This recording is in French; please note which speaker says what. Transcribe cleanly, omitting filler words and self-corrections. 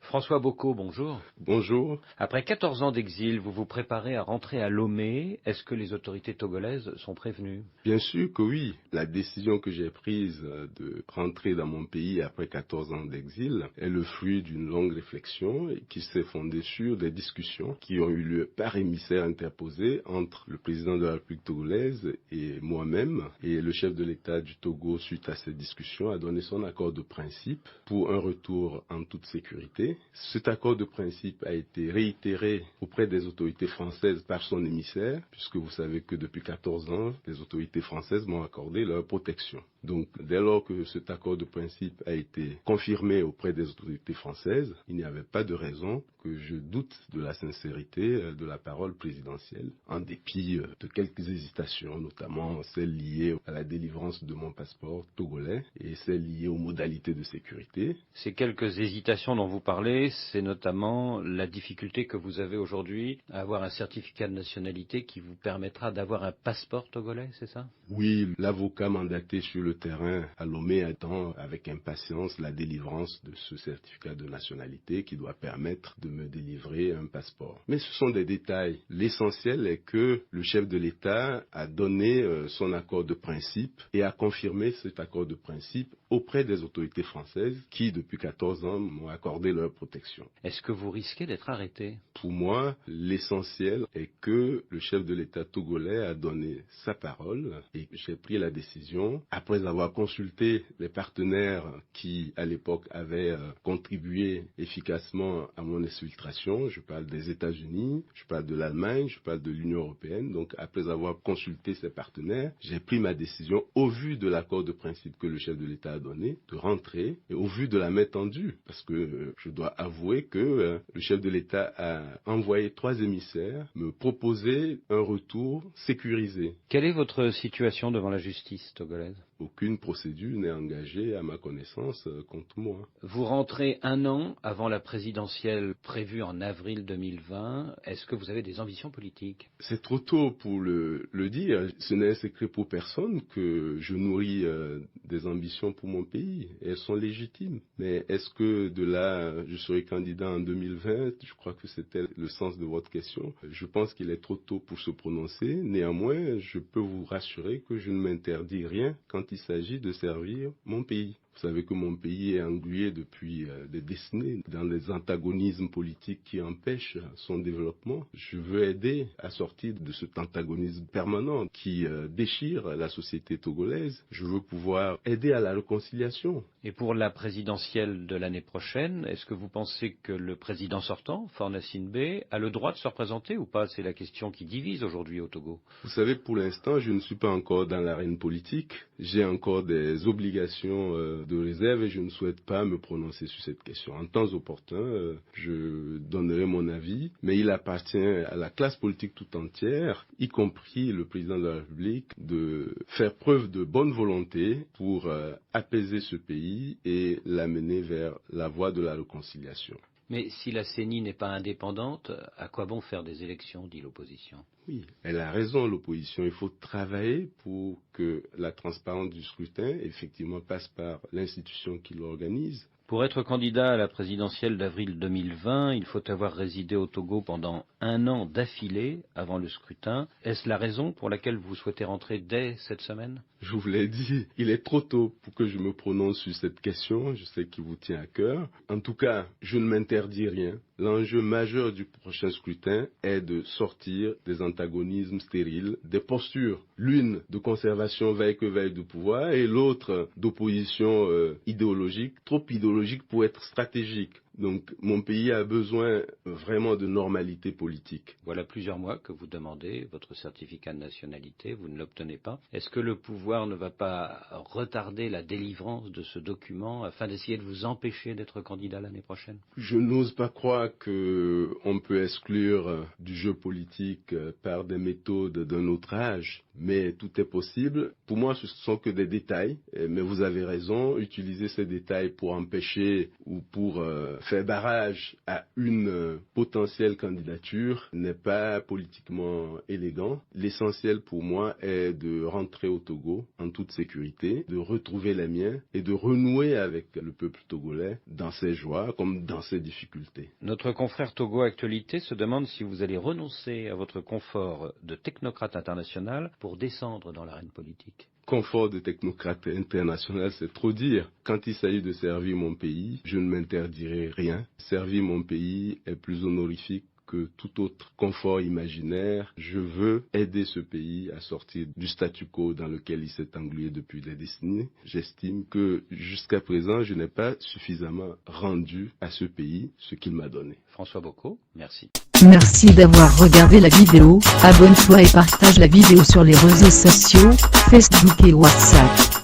Speaker 1: François Bocco, bonjour.
Speaker 2: Bonjour.
Speaker 1: Après 14 ans d'exil, vous vous préparez à rentrer à Lomé. Est-ce que les autorités togolaises sont prévenues?
Speaker 2: Bien sûr que oui. La décision que j'ai prise de rentrer dans mon pays après 14 ans d'exil est le fruit d'une longue réflexion et qui s'est fondée sur des discussions qui ont eu lieu par émissaire interposé entre le président de la République togolaise et moi-même. Et le chef de l'État du Togo, suite à ces discussions, a donné son accord de principe pour un retour en toute sécurité. Cet accord de principe a été réitéré auprès des autorités françaises par son émissaire, puisque vous savez que depuis 14 ans, les autorités françaises m'ont accordé leur protection. Donc, dès lors que cet accord de principe a été confirmé auprès des autorités françaises, il n'y avait pas de raison que je doute de la sincérité de la parole présidentielle, en dépit de quelques hésitations, notamment celles liées à la délivrance de mon passeport togolais et celles liées aux modalités de sécurité.
Speaker 1: Ces quelques hésitations dont vous parlez, c'est notamment la difficulté que vous avez aujourd'hui à avoir un certificat de nationalité qui vous permettra d'avoir un passeport togolais, c'est ça?
Speaker 2: Oui, l'avocat mandaté sur le terrain à Lomé attend avec impatience la délivrance de ce certificat de nationalité qui doit permettre de me délivrer un passeport. Mais ce sont des détails. L'essentiel est que le chef de l'État a donné son accord de principe et a confirmé cet accord de principe auprès des autorités françaises qui, depuis 14 ans, m'ont accordé leur protection.
Speaker 1: Est-ce que vous risquez d'être arrêté?
Speaker 2: Pour moi, l'essentiel est que le chef de l'État togolais a donné sa parole et j'ai pris la décision, après avoir consulté les partenaires qui, à l'époque, avaient contribué efficacement à mon exfiltration. Je parle des États-Unis, je parle de l'Allemagne, je parle de l'Union européenne. Donc, après avoir consulté ces partenaires, j'ai pris ma décision, au vu de l'accord de principe que le chef de l'État a donné, de rentrer et au vu de la main tendue. Parce que je dois avouer que le chef de l'État a envoyé 3 émissaires me proposer un retour sécurisé.
Speaker 1: Quelle est votre situation devant la justice togolaise?
Speaker 2: Aucune procédure n'est engagée à ma connaissance contre moi.
Speaker 1: Vous rentrez un an avant la présidentielle prévue en avril 2020. Est-ce que vous avez des ambitions politiques?
Speaker 2: C'est trop tôt pour le dire. Ce n'est un secret pour personne que je nourris des ambitions pour mon pays. Elles sont légitimes. Mais est-ce que de là, je serai candidat en 2020? Je crois que c'était le sens de votre question. Je pense qu'il est trop tôt pour se prononcer. Néanmoins, je peux vous rassurer que je ne m'interdis rien quand il s'agit de servir mon pays. Vous savez que mon pays est englué depuis des décennies dans des antagonismes politiques qui empêchent son développement. Je veux aider à sortir de cet antagonisme permanent qui déchire la société togolaise. Je veux pouvoir aider à la réconciliation.
Speaker 1: Et pour la présidentielle de l'année prochaine, est-ce que vous pensez que le président sortant, Faure Gnassingbé, a le droit de se représenter ou pas? C'est la question qui divise aujourd'hui au Togo.
Speaker 2: Vous savez, pour l'instant, je ne suis pas encore dans l'arène politique. J'ai encore des obligations de réserve et je ne souhaite pas me prononcer sur cette question. En temps opportun, je donnerai mon avis, mais il appartient à la classe politique tout entière, y compris le président de la République, de faire preuve de bonne volonté pour apaiser ce pays et l'amener vers la voie de la réconciliation.
Speaker 1: Mais si la CENI n'est pas indépendante, à quoi bon faire des élections, dit l'opposition?
Speaker 2: Oui, elle a raison, l'opposition. Il faut travailler pour que la transparence du scrutin, effectivement, passe par l'institution qui l'organise.
Speaker 1: Pour être candidat à la présidentielle d'avril 2020, il faut avoir résidé au Togo pendant 1 an d'affilée avant le scrutin. Est-ce la raison pour laquelle vous souhaitez rentrer dès cette semaine?
Speaker 2: Je vous l'ai dit, il est trop tôt pour que je me prononce sur cette question. Je sais qu'il vous tient à cœur. En tout cas, je ne m'interdis rien. L'enjeu majeur du prochain scrutin est de sortir des antagonismes stériles, des postures, l'une de conservation veille que veille de pouvoir et l'autre d'opposition idéologique, trop idéologique pour être stratégique. Donc mon pays a besoin vraiment de normalité politique.
Speaker 1: Voilà plusieurs mois que vous demandez votre certificat de nationalité, vous ne l'obtenez pas. Est-ce que le pouvoir ne va pas retarder la délivrance de ce document afin d'essayer de vous empêcher d'être candidat l'année prochaine?
Speaker 2: Je n'ose pas croire qu'on peut exclure du jeu politique par des méthodes d'un autre âge, mais tout est possible. Pour moi, ce ne sont que des détails, mais vous avez raison, utiliser ces détails pour empêcher ou pour faire barrage à une potentielle candidature n'est pas politiquement élégant. L'essentiel pour moi est de rentrer au Togo en toute sécurité, de retrouver les miens et de renouer avec le peuple togolais dans ses joies comme dans ses difficultés.
Speaker 1: Notre confrère Togo Actualité se demande si vous allez renoncer à votre confort de technocrate international pour descendre dans l'arène politique.
Speaker 2: Confort de technocrate international, c'est trop dire. Quand il s'agit de servir mon pays, je ne m'interdirai rien. Servir mon pays est plus honorifique que tout autre confort imaginaire. Je veux aider ce pays à sortir du statu quo dans lequel il s'est englué depuis des décennies. J'estime que jusqu'à présent, je n'ai pas suffisamment rendu à ce pays ce qu'il m'a donné.
Speaker 1: François Bocco, merci.
Speaker 3: Merci d'avoir regardé la vidéo. Abonne-toi et partage la vidéo sur les réseaux sociaux, Facebook et WhatsApp.